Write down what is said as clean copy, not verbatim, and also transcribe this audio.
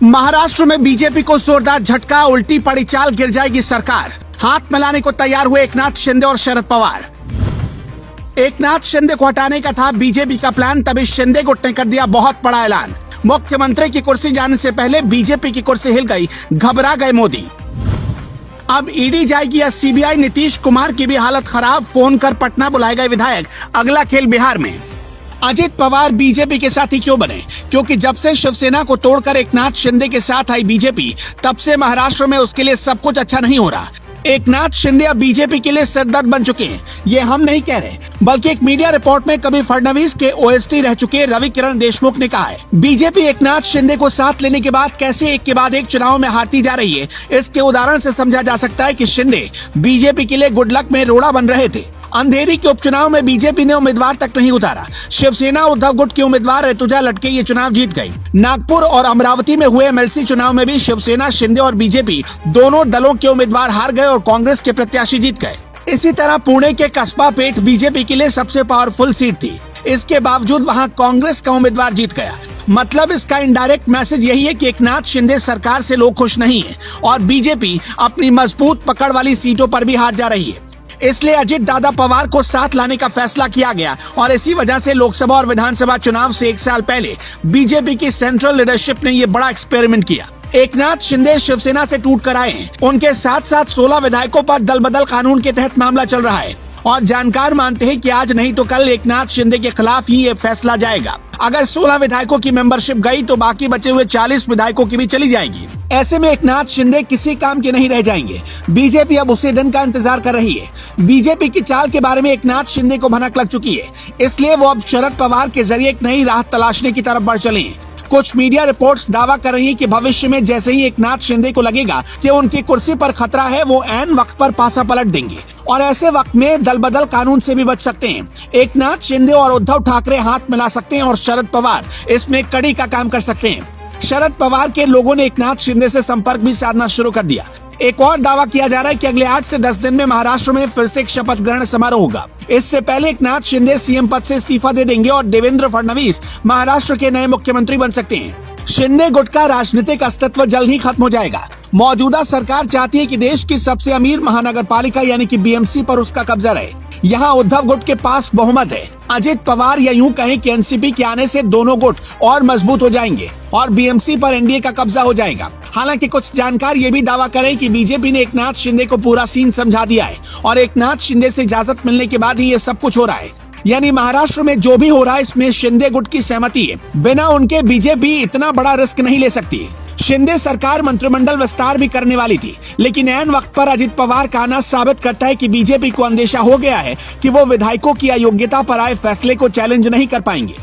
महाराष्ट्र में बीजेपी को जोरदार झटका, उल्टी पड़ी चाल, गिर जाएगी सरकार। हाथ मिलाने को तैयार हुए एकनाथ शिंदे और शरद पवार। एकनाथ शिंदे को हटाने का था बीजेपी का प्लान, तभी शिंदे गुट ने कर दिया बहुत बड़ा ऐलान। मुख्यमंत्री की कुर्सी जाने से पहले बीजेपी की कुर्सी हिल गई, घबरा गए मोदी। अब ईडी जाएगी या सीबीआई, नीतीश कुमार की भी हालत खराब, फोन कर पटना बुलाए गए विधायक। अगला खेल बिहार में। अजित पवार बीजेपी के साथी क्यों बने? क्योंकि जब से शिवसेना को तोड़कर एकनाथ शिंदे के साथ आई बीजेपी, तब से महाराष्ट्र में उसके लिए सब कुछ अच्छा नहीं हो रहा। एकनाथ शिंदे अब बीजेपी के लिए सरदर्द बन चुके हैं। ये हम नहीं कह रहे, बल्कि एक मीडिया रिपोर्ट में कभी फडणवीस के ओएसडी रह चुके रवि किरण देशमुख ने कहा है। बीजेपी एकनाथ शिंदे को साथ लेने के बाद कैसे एक के बाद एक चुनाव में हारती जा रही है, इसके उदाहरण से समझा जा सकता है कि शिंदे बीजेपी के लिए गुड लक में रोड़ा बन रहे थे। अंधेरी के उपचुनाव में बीजेपी ने उम्मीदवार तक नहीं उतारा। शिवसेना उद्धव गुट के उम्मीदवार ऋतुजा लटके ये चुनाव जीत गई। नागपुर और अमरावती में हुए एमएलसी चुनाव में भी शिवसेना, शिंदे और बीजेपी दोनों दलों के उम्मीदवार हार गए और कांग्रेस के प्रत्याशी जीत गए। इसी तरह पुणे के कस्बा पेठ बीजेपी के लिए सबसे पावरफुल सीट थी, इसके बावजूद वहाँ कांग्रेस का उम्मीदवार जीत गया। मतलब इसका इनडायरेक्ट मैसेज यही है कि एकनाथ शिंदे सरकार से लोग खुश नहीं है और बीजेपी अपनी मजबूत पकड़ वाली सीटों पर भी हार जा रही है। इसलिए अजित दादा पवार को साथ लाने का फैसला किया गया और इसी वजह से लोकसभा और विधानसभा चुनाव से एक साल पहले बीजेपी की सेंट्रल लीडरशिप ने ये बड़ा एक्सपेरिमेंट किया। एकनाथ शिंदे शिवसेना से टूट कर आए हैं। उनके साथ साथ 16 विधायकों पर दल बदल कानून के तहत मामला चल रहा है और जानकार मानते हैं कि आज नहीं तो कल एकनाथ शिंदे के खिलाफ ही ये फैसला जाएगा। अगर 16 विधायकों की मेंबरशिप गई तो बाकी बचे हुए 40 विधायकों की भी चली जाएगी। ऐसे में एकनाथ शिंदे किसी काम के नहीं रह जाएंगे। बीजेपी अब उसी दिन का इंतजार कर रही है। बीजेपी की चाल के बारे में एकनाथ शिंदे को भनक लग चुकी है, इसलिए वो अब शरद पवार के जरिए एक नई राह तलाशने की तरफ बढ़ चले। कुछ मीडिया रिपोर्ट्स दावा कर रही है कि भविष्य में जैसे ही एकनाथ शिंदे को लगेगा कि उनकी कुर्सी पर खतरा है, वो ऐन वक्त पर पासा पलट देंगे और ऐसे वक्त में दल बदल कानून से भी बच सकते हैं। एकनाथ शिंदे और उद्धव ठाकरे हाथ मिला सकते हैं और शरद पवार इसमें कड़ी का काम कर सकते हैं। शरद पवार के लोगों ने एकनाथ शिंदे से संपर्क भी साधना शुरू कर दिया। एक और दावा किया जा रहा है कि अगले 8 से 10 दिन में महाराष्ट्र में फिर से एक शपथ ग्रहण समारोह होगा। इससे पहले एकनाथ शिंदे सीएम पद से इस्तीफा दे देंगे और देवेंद्र फडणवीस महाराष्ट्र के नए मुख्यमंत्री बन सकते हैं। शिंदे गुट का राजनीतिक अस्तित्व जल्द ही खत्म हो जाएगा। मौजूदा सरकार चाहती है कि देश की सबसे अमीर महानगर पालिका यानी कि बीएमसी पर उसका कब्जा रहे। यहाँ उद्धव गुट के पास बहुमत है। अजित पवार या यूं कहें कि एनसीपी के आने से दोनों गुट और मजबूत हो जाएंगे और बीएमसी पर एनडीए का कब्जा हो जाएगा। हालांकि कुछ जानकार ये भी दावा करें कि बीजेपी ने एकनाथ शिंदे को पूरा सीन समझा दिया है और एकनाथ शिंदे से इजाजत मिलने के बाद ही ये सब कुछ हो रहा है। यानी महाराष्ट्र में जो भी हो रहा है इसमें शिंदे गुट की सहमति है। बिना उनके बीजेपी इतना बड़ा रिस्क नहीं ले सकती। शिंदे सरकार मंत्रिमंडल विस्तार भी करने वाली थी, लेकिन ऐन वक्त पर अजित पवार का आना साबित करता है कि बीजेपी को अंदेशा हो गया है कि वो विधायकों की अयोग्यता पर आए फैसले को चैलेंज नहीं कर पाएंगे।